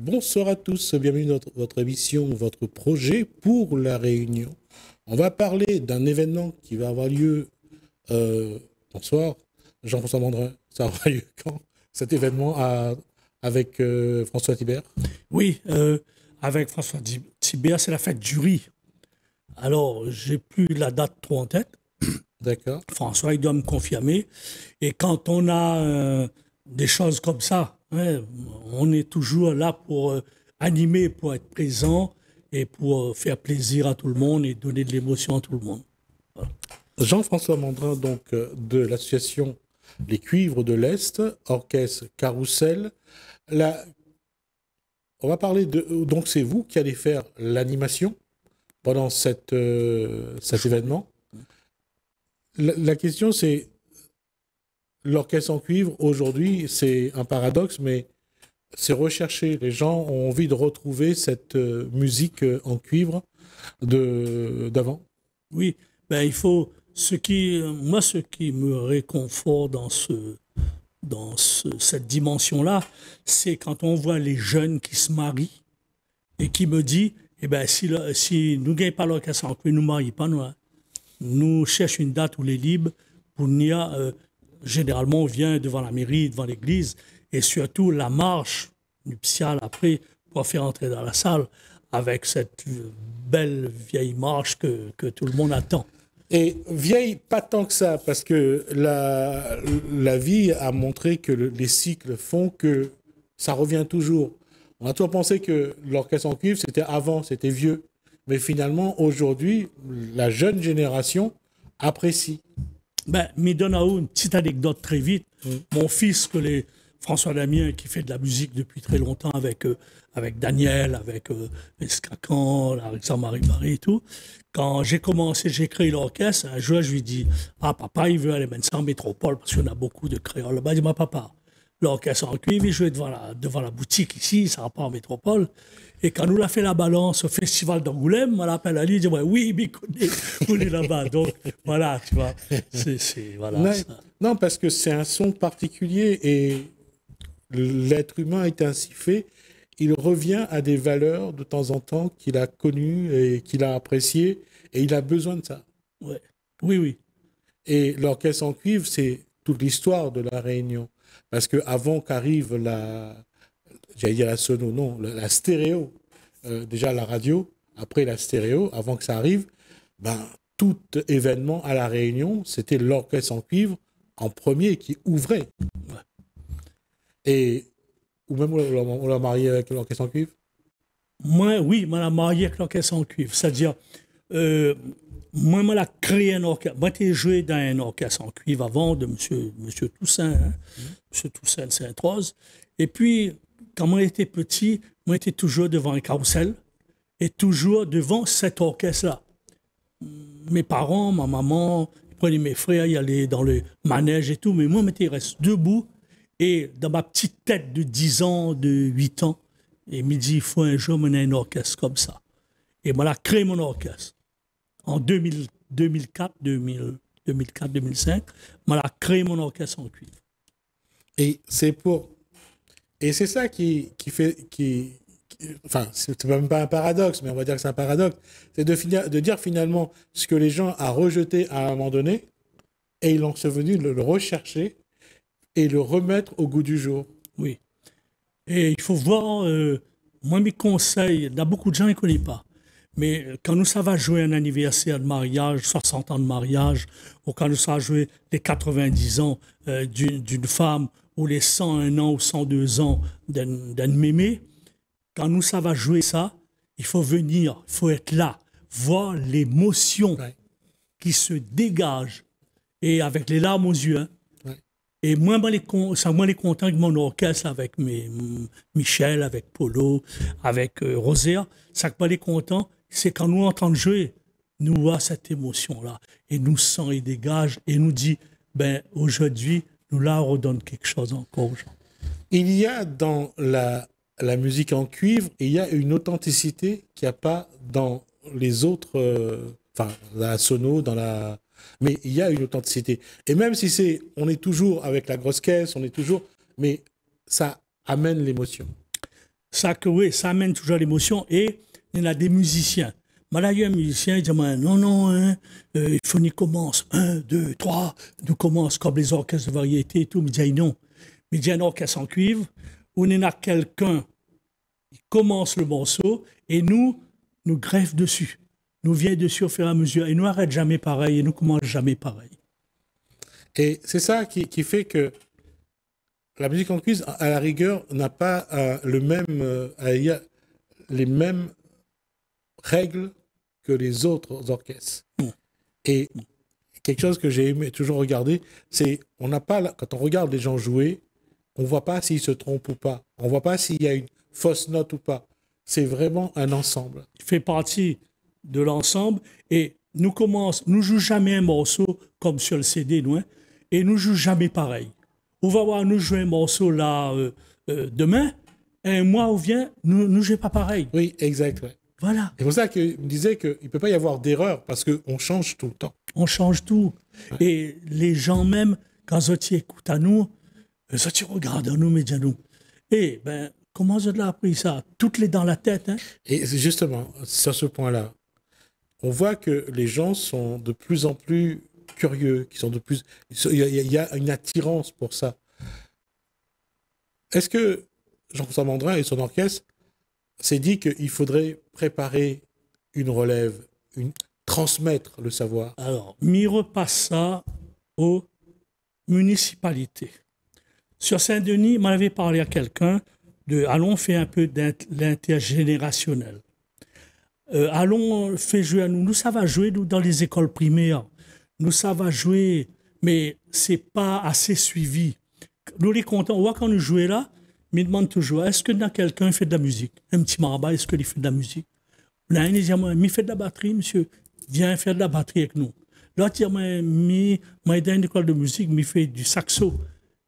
Bonsoir à tous, bienvenue dans votre émission, votre projet pour la Réunion. On va parler d'un événement qui va avoir lieu, bonsoir, Jean-François Mandrin, ça aura lieu quand cet événement avec François Thibert? Oui, avec François Thibert, c'est la fête du riz. Alors, j'ai plus la date trop en tête. D'accord. François, il doit me confirmer. Et quand on a des choses comme ça, hein, on est toujours là pour animer, pour être présent et pour faire plaisir à tout le monde et donner de l'émotion à tout le monde. Voilà. Jean-François Mandrin, donc, de l'association Les Cuivres de l'Est, orchestre Carrousel. On va parler de... Donc, c'est vous qui allez faire l'animation pendant cet événement. La question, c'est l'orchestre en cuivre, aujourd'hui, c'est un paradoxe, mais c'est recherché. Les gens ont envie de retrouver cette musique en cuivre d'avant. Oui, ben, il faut... ce qui me réconforte dans cette dimension-là, c'est quand on voit les jeunes qui se marient et qui me disent, eh ben, si nous ne gagnons pas l'orchestre en cuivre, nous ne marions pas, nous cherchons une date où les libres pour venir. Généralement, on vient devant la mairie, devant l'église, et surtout la marche nuptiale après pour faire entrer dans la salle avec cette belle vieille marche que tout le monde attend. Et vieille, pas tant que ça, parce que la vie a montré que les cycles font que ça revient toujours. On a toujours pensé que l'orchestre en cuivre, c'était avant, c'était vieux. Mais finalement, aujourd'hui, la jeune génération apprécie. Ben, me donne une petite anecdote très vite. Mon fils, François Damien, qui fait de la musique depuis très longtemps avec Daniel, avec Escacan, Alexandre Marie et tout. Quand j'ai créé l'orchestre, un jour, je lui dis, ah, papa, il veut aller mettre ça en métropole parce qu'on a beaucoup de créoles. Ben, il dit, ma papa, l'orchestre en cuivre, il jouait devant la boutique ici, ça ne va pas en métropole. Et quand nous l'a fait la balance au festival d'Angoulême, on l'appelle à lui, il dit, ouais, oui, mais on est là-bas. Donc, voilà, tu vois. Voilà, non, ça. Non, parce que c'est un son particulier et l'être humain est ainsi fait. Il revient à des valeurs de temps en temps qu'il a connues et qu'il a appréciées et il a besoin de ça. Ouais. Oui, oui. Et l'orchestre en cuivre, c'est toute l'histoire de la Réunion. Parce qu'avant qu'arrive j'allais dire la sono, non, la stéréo, déjà la radio, après la stéréo, avant que ça arrive, ben, tout événement à la Réunion, c'était l'orchestre en cuivre en premier qui ouvrait. Et ou même on l'a marié avec l'orchestre en cuivre. Moi, oui, on l'a marié avec l'orchestre en cuivre. C'est-à-dire, moi, on l'a créé un orchestre. Moi, j'ai joué dans un orchestre en cuivre avant de monsieur Toussaint, hein, monsieur Toussaint de Sainte-Rose. Et puis, quand moi j'étais petit, moi j'étais toujours devant un carrousel et toujours devant cet orchestre-là. Mes parents, ma maman, ils prenaient mes frères, ils allaient dans le manège et tout, mais moi, je reste debout et dans ma petite tête de 10 ans, de 8 ans, et il me dit, il faut un jour mener un orchestre comme ça. Et moi, j'ai créé mon orchestre. En 2004, 2005, moi, j'ai créé mon orchestre en cuivre. Et c'est ça enfin, c'est même pas un paradoxe, mais on va dire que c'est un paradoxe, c'est de dire finalement ce que les gens ont rejeté à un moment donné, et ils ont venu le rechercher et le remettre au goût du jour. Oui. Et il faut voir, moi, mes conseils, il y a beaucoup de gens qui ne connaissent pas. Mais quand nous savons jouer un anniversaire de mariage, 60 ans de mariage, ou quand nous savons jouer les 90 ans d'une femme, ou les 101 ans ou 102 ans d'un mémé, quand nous savons jouer ça, il faut venir, il faut être là, voir l'émotion qui se dégage, et avec les larmes aux yeux. Hein. Et moi, je suis content avec mon orchestre, avec Michel, avec Polo, avec Rosaire. Ça que je suis content, c'est quand nous entendons jouer, nous voyons cette émotion-là. Et nous sent et dégage, et nous dit, ben, aujourd'hui, nous là, on redonne quelque chose encore aux gens. Il y a dans la musique en cuivre, il y a une authenticité qu'il n'y a pas dans les autres, enfin, dans la sono, mais il y a une authenticité. Et même si on est toujours avec la grosse caisse, mais ça amène l'émotion. Ça, que, oui, ça amène toujours l'émotion. Et il y en a des musiciens. Mais là, il y a un musicien, il dit, non, non, hein, il faut qu'on commence. 1, 2, 3, nous commence comme les orchestres de variété et tout. Mais il dit, non. Mais il dit, un orchestre en cuivre, où il y en a quelqu'un qui commence le morceau et nous greffe dessus. Nous vient dessus au fur et à mesure. Et nous arrête jamais pareil et nous commence jamais pareil. Et c'est ça qui fait que la musique en cuivre, à la rigueur, n'a pas les mêmes règles que les autres orchestres. Et quelque chose que j'ai aimé toujours regarder, c'est on n'a pas quand on regarde les gens jouer, on voit pas s'ils se trompent ou pas. On voit pas s'il y a une fausse note ou pas. C'est vraiment un ensemble. Il fait partie de l'ensemble et nous jouons jamais un morceau comme sur le CD, nous, hein, et nous jouons jamais pareil. On va voir nous jouer un morceau là demain, et un mois où vient, nous jouons pas pareil. Oui, exact. Ouais. Voilà. C'est pour ça qu'il me disait qu'il ne peut pas y avoir d'erreur parce qu'on change tout le temps. On change tout. Ouais. Et les gens même, quand ils écoutent à nous, ils regardent à nous, mais à nous. Et ben, comment vous avez appris ça? Toutes les dans la tête. Hein? Et justement, sur ce point-là, on voit que les gens sont de plus en plus curieux, il y a une attirance pour ça. Est-ce que Jean-François Mandrin et son orchestre s'est dit qu'il faudrait préparer une relève, transmettre le savoir? Alors, m'y repasse ça aux municipalités. Sur Saint-Denis, m'en avait parlé à quelqu'un allons faire un peu d'intergénérationnel. Allons faire jouer à nous. Nous, ça va jouer dans les écoles primaires. Nous, ça va jouer, mais c'est pas assez suivi. Nous, les contents, on voit quand nous jouons là, mais demande toujours, est-ce que quelqu'un fait de la musique? Un petit marabat, est-ce qu'il fait de la musique? Là, il dit, moi, il fait de la batterie, monsieur. Viens faire de la batterie avec nous. L'autre dit, moi, dans une école de musique, il fait du saxo.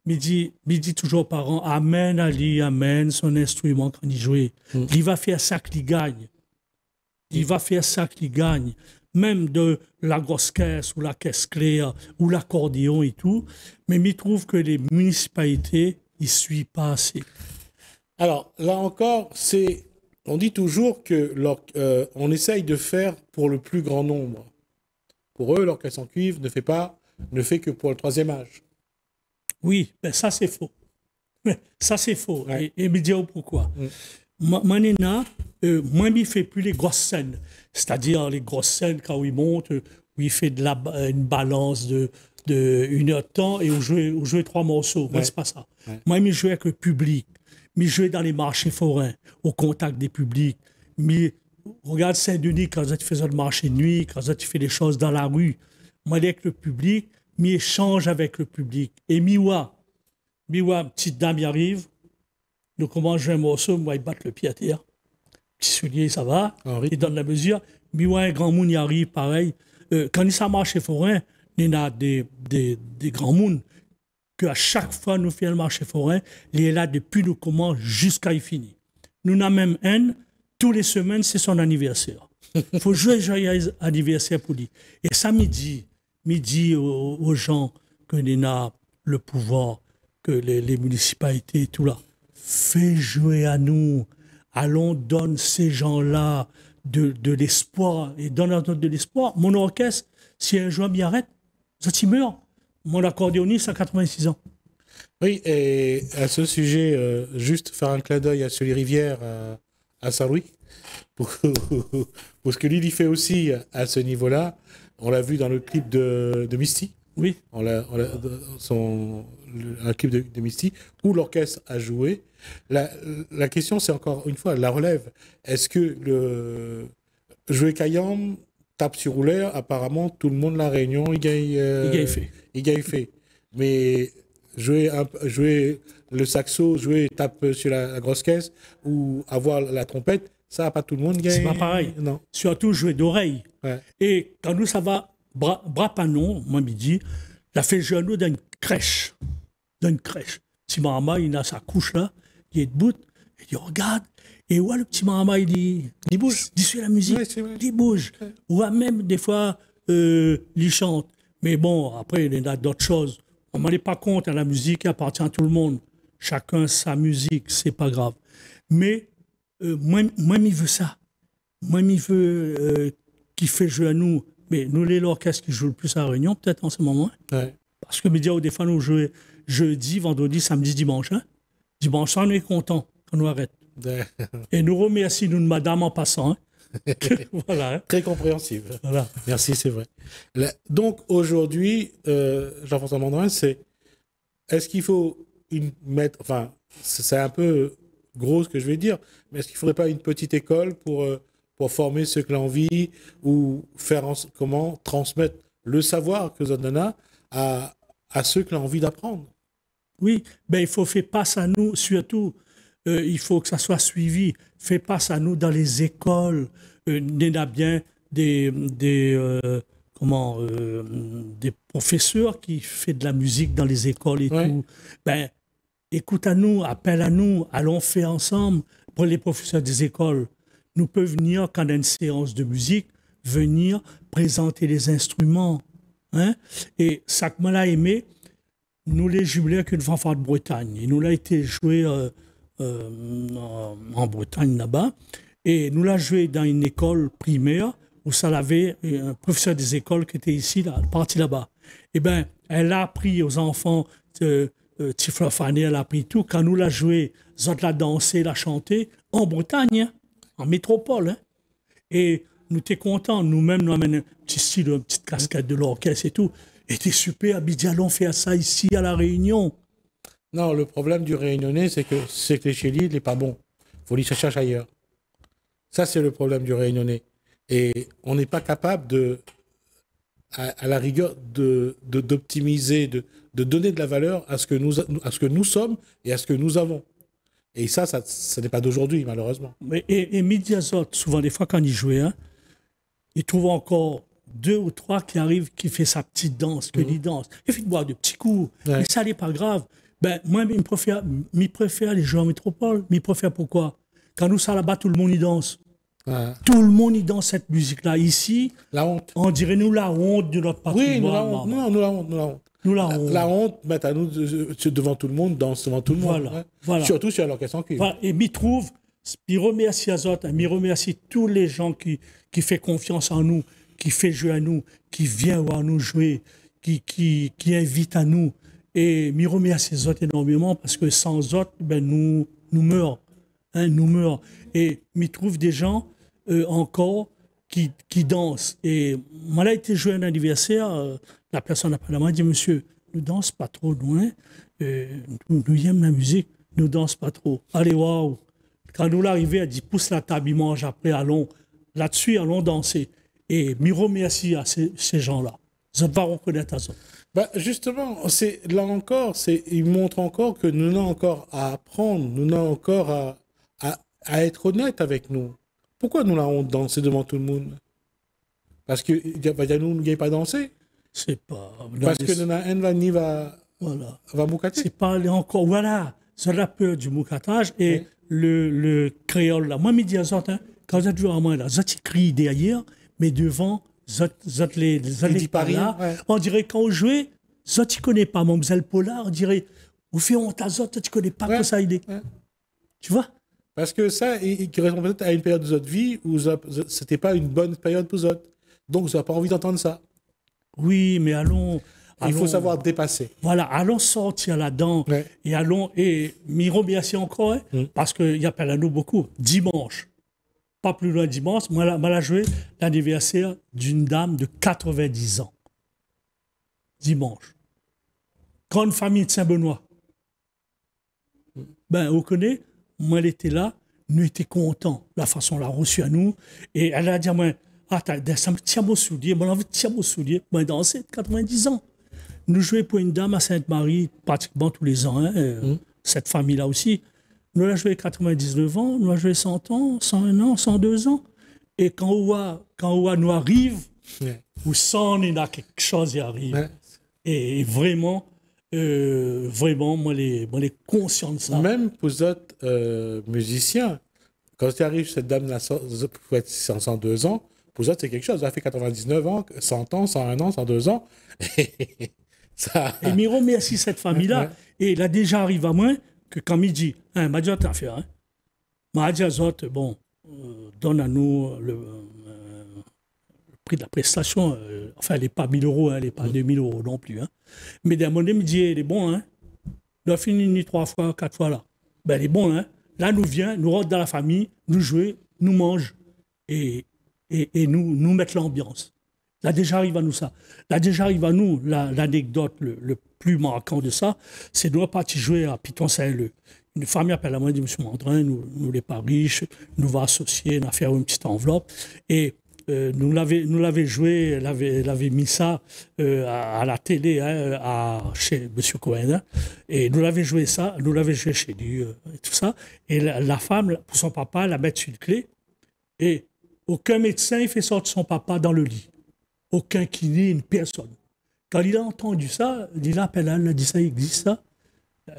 Il dit toujours aux parents, amen, Ali, amen, son instrument quand il joue. Il va faire ça qu'il gagne. Il va faire ça qu'il gagne. Même de la grosse caisse ou la caisse claire ou l'accordéon et tout. Mais il trouve que les municipalités, ils ne suivent pas assez. Alors, là encore, on dit toujours qu'on essaye de faire pour le plus grand nombre. Pour eux, l'orchestre en cuivre ne fait que pour le troisième âge. Oui, ben ça c'est faux. Ça c'est faux. Ouais. Et me dire pourquoi. Moi, je ne fais plus les grosses scènes. C'est-à-dire les grosses scènes quand il monte, où il fait une balance de 1 heure de temps et on joue 3 morceaux. Moi, c'est pas ça. Ouais. Moi, je joue avec le public. Je joue dans les marchés forains, au contact des publics. Regarde Saint-Denis, quand tu fais le marché de nuit, quand tu fais des choses dans la rue. Moi, avec le public, échange avec le public. Et Miwa, petite dame y arrive, nous commençons à jouer un morceau, moi, il bat le pied à terre. Petit soulier, ça va, il donne la mesure. Miwa, un grand monde y arrive, pareil. Quand il s'en marché forain, il y a des grands mondes qu'à chaque fois nous faisons le marché forain, il est là depuis le commence jusqu'à il finit. Nous avons même un, tous les semaines, c'est son anniversaire. Il faut jouer joyeux anniversaire pour lui. Et ça, midi aux gens que nous avons le pouvoir, que les municipalités et tout là, fais jouer à nous. Allons, donne ces gens-là de l'espoir. Et donne de l'espoir. Mon orchestre, si un jour m'y arrête, ça t'y meurt. Mon accordéoniste a 86 ans. Oui, et à ce sujet, juste faire un clin d'œil à Sully Rivière à Saint-Louis, pour ce que lui, il fait aussi à ce niveau-là. On l'a vu dans le clip de Misty. Oui. Un clip de Misty, où l'orchestre a joué. La question, c'est encore une fois la relève. Est-ce que jouer Kayam, tape sur rouleur, apparemment, tout le monde la Réunion, il gagne fait. Mais jouer le saxo, tape sur la grosse caisse ou avoir la trompette, ça, pas tout le monde gagne. C'est pas pareil. Non. Surtout jouer d'oreille. Ouais. Et quand nous, ça va, Brapanon, moi, midi, il a fait genou dans une crèche. Petit maman, il a sa couche là, il est debout, il dit, regarde. Et ouais, le petit maman, il bouge. Il suit la musique, il bouge. Ouais. Ou même, des fois, il chante. Mais bon, après, il y a d'autres choses. On ne m'en est pas compte, la musique appartient à tout le monde. Chacun sa musique, c'est pas grave. Mais moi, il veut ça. Moi, il veut qui fait jouer à nous. Mais nous, les l'orchestre qui joue le plus à la Réunion, peut-être en ce moment. Ouais. Parce que médias, des fois, nous jouons jeudi, vendredi, samedi, dimanche. Hein? Dimanche, on est content quand nous arrête. Et nous remercions nous de madame en passant. Hein? Voilà. Hein? Très compréhensible. Voilà. Merci, c'est vrai. Donc aujourd'hui, Jean-François Mandrin, est-ce qu'il faut mettre, enfin, c'est un peu gros ce que je vais dire, mais est-ce qu'il ne faudrait pas une petite école pour former ceux qui ont envie ou comment transmettre le savoir que Zodana à ceux qui ont envie d'apprendre? Oui, ben, il faut faire passe à nous, surtout, il faut que ça soit suivi, fait passe à nous dans les écoles, il y a bien des professeurs qui font de la musique dans les écoles et tout. Ben, écoute à nous, appelle à nous, allons faire ensemble. Pour les professeurs des écoles, nous peuvent venir, quand il y a une séance de musique, venir présenter les instruments. Hein? Et ça que moi l'a aimé, nous les jumelés avec une fanfare de Bretagne. Et nous l'a été joué en Bretagne là-bas. Et nous l'a joué dans une école primaire où ça avait un professeur des écoles qui était ici, là, parti là-bas. Eh bien, elle a appris aux enfants, Tifla Fanny, elle a appris tout. Quand nous l'a joué, Zot l'a dansé, l'a chanté en Bretagne, hein, en métropole. Hein. Et nous étions contents. Nous-mêmes, nous amenons un petit style, une petite casquette de l'orchestre et tout. Et c'était super. Abidjan, allons faire ça ici à La Réunion. Non, le problème du Réunionnais, c'est que les chez lui, il n'est pas bon. Il faut lui chercher ailleurs. Ça, c'est le problème du Réunionnais. Et on n'est pas capable à la rigueur, d'optimiser, de donner de la valeur à ce que nous sommes et à ce que nous avons. Et ça n'est pas d'aujourd'hui, malheureusement. Et Midi Azot, souvent, des fois, quand il jouait, hein, il trouve encore 2 ou 3 qui arrivent, qui fait sa petite danse, que il danse. Il fait boire de petits coups. Ouais. Mais ça n'est pas grave. Ben, moi, je préfère les joueurs en métropole. Mais je préfère pourquoi? Quand nous sommes là-bas, tout le monde y danse. Ouais. Tout le monde y danse cette musique-là. Ici, la honte. On dirait nous la honte de notre patrimoine. Oui, nous la honte. Non, nous la honte. La honte, mettre à nous devant tout le monde, danse devant tout le monde. Voilà, hein. voilà. Surtout sur l'orchestre en cuivre. Voilà. Et m'y trouve, m'y remercie à Zot, m'y remercie tous les gens qui font confiance en nous, qui font jouer à nous, qui viennent voir nous jouer, qui invitent à nous. Et m'y remercie Zot énormément parce que sans Zot, ben, nous meurons. Hein, nous meurons. Et m'y trouve des gens encore qui dansent. Et moi, là, été joué un anniversaire, la personne après moi dit, monsieur, ne danse pas trop loin, nous aimons la musique, ne danse pas trop. Allez, waouh! Quand nous l'arrivée, elle dit, pousse la table, il mange après, allons, là-dessus, allons danser. Et m'y remercie à ces gens-là. Je vais reconnaître à ça. Bah justement, là encore, il montre encore que nous avons encore à apprendre, nous avons encore à être honnête avec nous. Pourquoi nous l'avons dansé devant tout le monde? Parce que nous n'avons pas dansé. C'est pas. Parce que nous n'avons va moukater. C'est pas aller encore. Voilà. C'est la peur du moukatage et le créole là. Moi, je me dis à Zot, hein, quand vous êtes joué à moi là, Zot crie derrière, mais devant, Zot les Paris, là. Ouais. On dirait quand on jouait, Zot ne connaît pas mon Mzelle Polar, on dirait, vous faites honte à Zot, tu ne connais pas que ça il est. Ouais. Tu vois? Parce que ça, il correspond peut-être à une période de votre vie où ce n'était pas une bonne période pour Zot. Donc, vous n'avez pas envie d'entendre ça. Oui, mais allons. Il faut savoir dépasser. Voilà, allons sortir là-dedans. Ouais. Et allons. Et m'y remercie encore, hein, parce qu'il appelle à nous beaucoup. Dimanche. Pas plus loin dimanche. Moi, la joué l'anniversaire d'une dame de 90 ans. Dimanche. Grande famille de Saint-Benoît. Ben, vous connaissez? Moi, elle était là, nous étions contents, la façon l'a reçue à nous. Et elle a dit à moi, ça me tient mon soulier, moi, j'ai tient mon soulier, moi, danser 90 ans. Nous jouons pour une dame à Sainte-Marie pratiquement tous les ans, hein, cette famille-là aussi. Nous avons joué 99 ans, nous avons joué 100 ans, 101 ans, 102 ans. Et quand on nous arrive, ou sans il y a quelque chose qui arrive. Ouais. Et vraiment, moi, les conscient de ça. Même pour les autres musiciens, quand tu arrives, cette dame-là, pour être 102 ans, pour les autres, c'est quelque chose. Elle a fait 99 ans, 100 ans, 101 ans, 102 ans. Et m'y remercie cette famille-là. Ouais. Et il a déjà arrivé à moi que quand il dit, hein, m'a dit, t'as fait, hein. m'a dit aux autres, bon, donne à nous le prix de la prestation. Enfin, elle n'est pas 1 000 euros, elle n'est pas 2 000 euros non plus. Hein. Mais d'un moment, il me dit, elle est bon, hein. Il a fini ni 3 fois, 4 fois là. Ben, elle est bon, hein. Là, nous vient, nous rentre dans la famille, nous jouer, nous mange et nous mettre l'ambiance. Là, déjà arrive à nous ça. Là, déjà arrive à nous, l'anecdote le plus marquant de ça, c'est nous partis jouer à Piton-Saint-Leu. Une famille appelle à moi, dit, Monsieur Mandrin, nous les pas riches, nous va associer, nous va faire une petite enveloppe. Et nous l'avait joué, elle avait mis ça à la télé chez M. Cohen. Hein, et nous l'avait joué ça, nous l'avait joué chez lui et tout ça. Et la femme, pour son papa, la met sur une clé. Et aucun médecin ne fait sortir son papa dans le lit. Aucun kiné, une personne. Quand il a entendu ça, il appelle elle, a dit ça existe ça.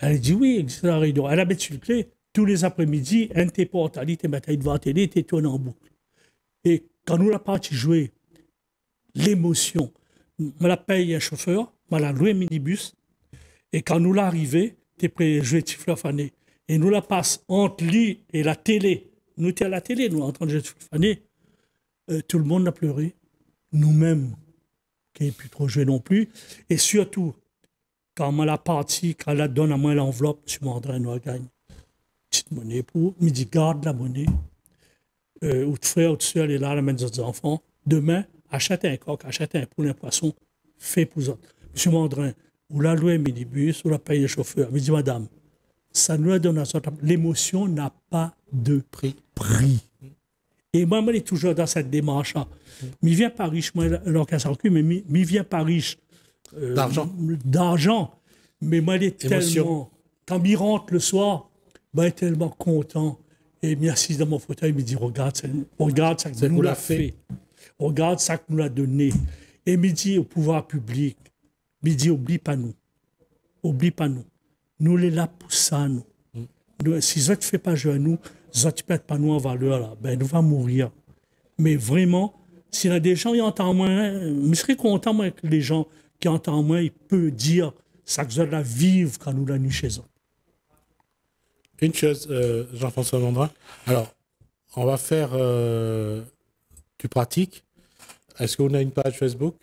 Elle dit oui, il existe la réunion. Elle a mis sur une clé. Tous les après-midi, un t'es portali, t'es matin devant la télé, t'es tourné en boucle. Et quand nous la parti jouer, l'émotion, me la paye un chauffeur, me la loué un minibus, et quand nous l'arrivée, t'es prêt à jouer Tifleur Fané. Et nous la passe entre lui et la télé. Nous étions à la télé, nous entendons jouer Tifleur Fané. Tout le monde a pleuré. Nous-mêmes, qui n'avons plus trop joué non plus. Et surtout, quand me la partie, quand elle donne à moi l'enveloppe, je m'endrais, nous gagne. Petite monnaie pour, me dit, garde la monnaie. Ou de frère, ou de soeur, elle est là, elle amène des enfants. Demain, achète un coq, achète un poulet, un poisson, fais pour eux. Monsieur Mandrin, ou la loué un minibus, ou la paye le chauffeur. Je dis, madame, ça nous a donné l'émotion n'a pas de prix. Et moi, je suis toujours dans cette démarche-là. Je viens pas riche, moi, l'orchestre mais je viens pas riche d'argent. Mais moi, il est tellement. Quand il rentre le soir, il est tellement content. Et il m'assise dans mon fauteuil, il me dit regarde ça que nous l'a fait. Regarde ça que nous l'a donné. Et il me dit au pouvoir public, il me dit oublie pas nous. Oublie pas nous. Nous les là pour ça, nous. Si ça ne fait pas jouer à nous, ça ne pète pas nous en valeur, là, ben nous va mourir. Mais vraiment, s'il y a des gens qui entendent moins, je serais content moi, que les gens qui entendent moins, ils peuvent dire ça que vous allez la vivre quand nous la nuit chez eux. Une chose, Jean-François Mandrin. Alors, on va faire du pratique. Est-ce qu'on a une page Facebook?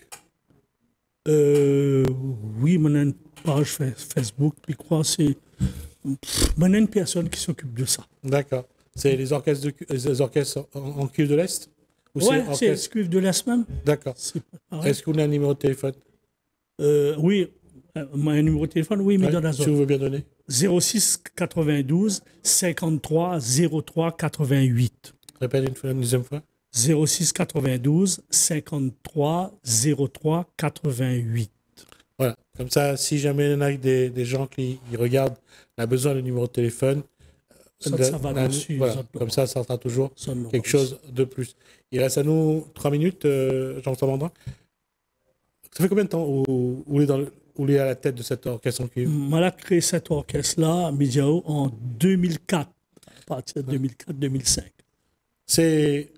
Oui, on a une page Facebook. Puis quoi, c'est. On a une personne qui s'occupe de ça. D'accord. C'est les orchestres en cuivre de l'Est? Oui, c'est les cuivres de l'Est même. D'accord. Est-ce qu'on a un numéro de téléphone? Oui, un numéro de téléphone, oui, mais dans la zone. Si vous voulez bien donner. 06 92 53 03 88. Répète une deuxième fois. 06 92 53 03 88. Voilà. Comme ça, si jamais il y en a des gens qui regardent, on a besoin du numéro de téléphone. Ça va dessus. Voilà. Comme ça sera toujours quelque chose de plus. Il reste à nous 3 minutes, Jean-François Mandrin. Ça fait combien de temps où vous êtes à la tête de cet orchestre en cuivre? On a créé cet orchestre-là, Midiao, en 2004, à partir de 2004-2005. C'est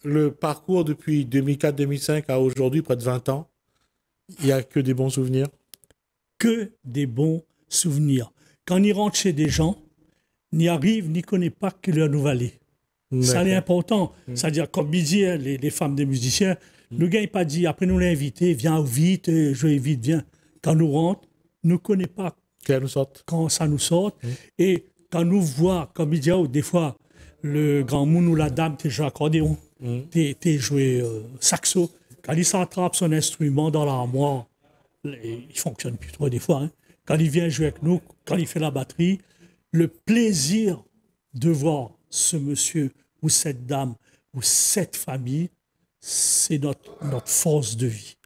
le parcours depuis 2004-2005 à aujourd'hui, près de 20 ans. Il n'y a que des bons souvenirs? Que des bons souvenirs. Quand on y rentre chez des gens, n'y arrive, n'y connaît pas que leur nouvelle. Ça est important. C'est-à-dire, comme dit les femmes des musiciens, le gars n'est pas dit, après nous l'inviter, viens vite, jouez vite, viens. Quand nous rentre, ne connaît pas quand ça nous sort. Et quand nous voit, comme il dit, des fois, le grand monde ou la dame, t'es joué accordéon, t'es joué saxo. Quand il s'attrape son instrument dans l'armoire, il ne fonctionne plus trop des fois. Hein. Quand il vient jouer avec nous, quand il fait la batterie, le plaisir de voir ce monsieur ou cette dame ou cette famille, c'est notre force de vie.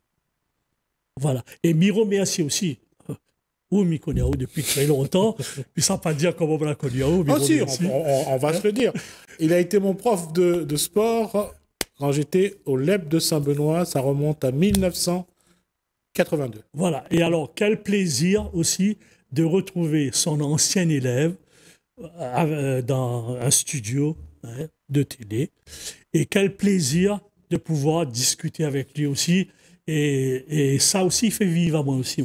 Voilà. Et Miro merci aussi. m'y connaît depuis très longtemps. Puis ça ne veut pas dire comment on l'a connu. Ah si, on va se le dire. Il a été mon prof de sport quand j'étais au LEP de Saint-Benoît. Ça remonte à 1982. Voilà. Et alors, quel plaisir aussi de retrouver son ancien élève dans un studio de télé. Et quel plaisir de pouvoir discuter avec lui aussi. Et ça aussi, il fait vivre à moi aussi.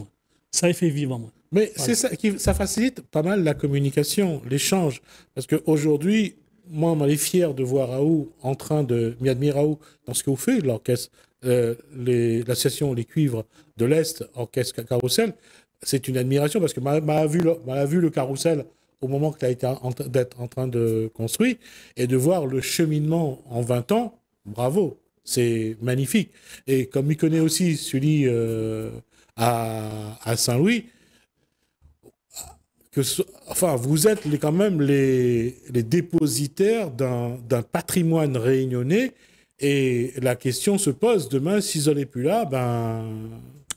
Ça, il fait vivre à moi. Mais c'est ça ça facilite pas mal la communication, l'échange. Parce qu'aujourd'hui, moi, on est fier de voir Raoult en train de m'admirer Raoult dans ce que vous faites, l'orchestre, l'association Les Cuivres de l'Est, orchestre Carrousel. C'est une admiration parce que m'a vu le Carrousel au moment qu'il a été d'être en train de construire et de voir le cheminement en 20 ans. Bravo, c'est magnifique. Et comme il connaît aussi celui à Saint-Louis, enfin, vous êtes quand même les dépositaires d'un patrimoine réunionnais et la question se pose demain, s'ils n'en plus là, ben...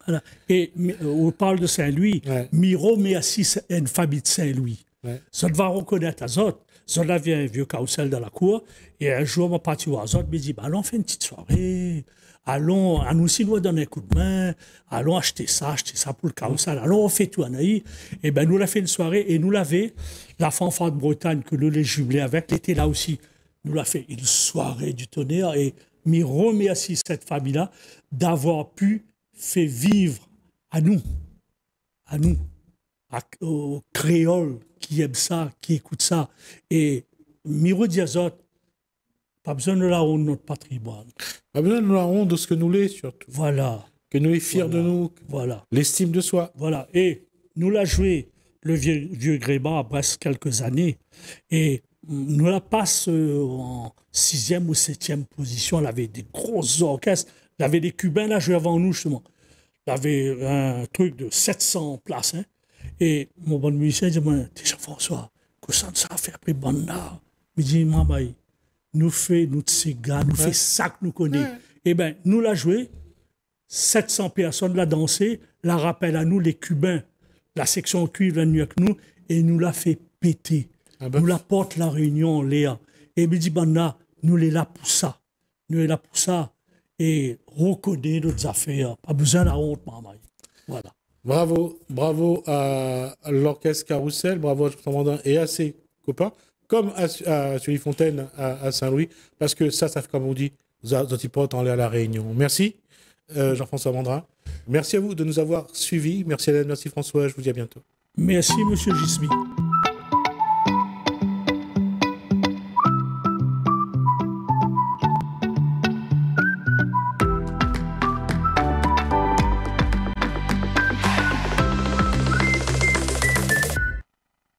Voilà. Et on parle de Saint-Louis, Ouais. Miro met assis une famille de Saint-Louis. Ouais. Ça va reconnaître à autres. Ça avait un vieux carrousel dans la cour et un jour, je suis parti voir autres, me dit, bah, allons faire une petite soirée, allons, à nous aussi nous donner un coup de main, allons acheter ça pour le carrousel, allons on fait tout en aïe. Et ben nous l'a fait une soirée et nous l'avait, la fanfare de Bretagne que nous les jumelés avec, elle était là aussi. Nous l'a fait une soirée du tonnerre et m'y remercie cette famille-là d'avoir pu faire vivre à nous, aux créoles qui aiment ça, qui écoutent ça. Et Miro Diazot, pas besoin de la honte de notre patrimoine. Pas besoin de la honte de ce que nous l'est, surtout. Voilà. Que nous est fiers de nous. Voilà. L'estime de soi. Voilà. Et nous l'a joué, le vieux Gréma, à Brest, quelques années. Et nous la passe en 6e ou 7e position. Elle avait des gros orchestres. Elle avait des Cubains là jouer avant nous, justement. Elle avait un truc de 700 places. Hein. Et mon bon musicien dit, déjà François, que ça a fait après banda. Il dit, maman, nous fait, nous ces gars, nous fait ça que nous connaissons. Eh bien, nous l'a joué. 700 personnes l'a dansé, la rappelle à nous, les Cubains, la section cuivre la nuit avec nous, et nous l'a fait péter. Nous la porte la réunion, Léa. Et il dit, banda, nous les là pour ça. Nous les là pour ça. Et reconnaître nos affaires. Pas besoin de la honte, maman. Voilà. Bravo à l'orchestre Carrousel, bravo à Jean Mandin et à ses copains, comme à Sully Fontaine à Saint-Louis, parce que ça fait comme on dit, vous antipodes en l'air à la Réunion. Merci Jean-François Mandrin. Merci à vous de nous avoir suivis. Merci Hélène, merci François, je vous dis à bientôt. Merci, monsieur Gismi.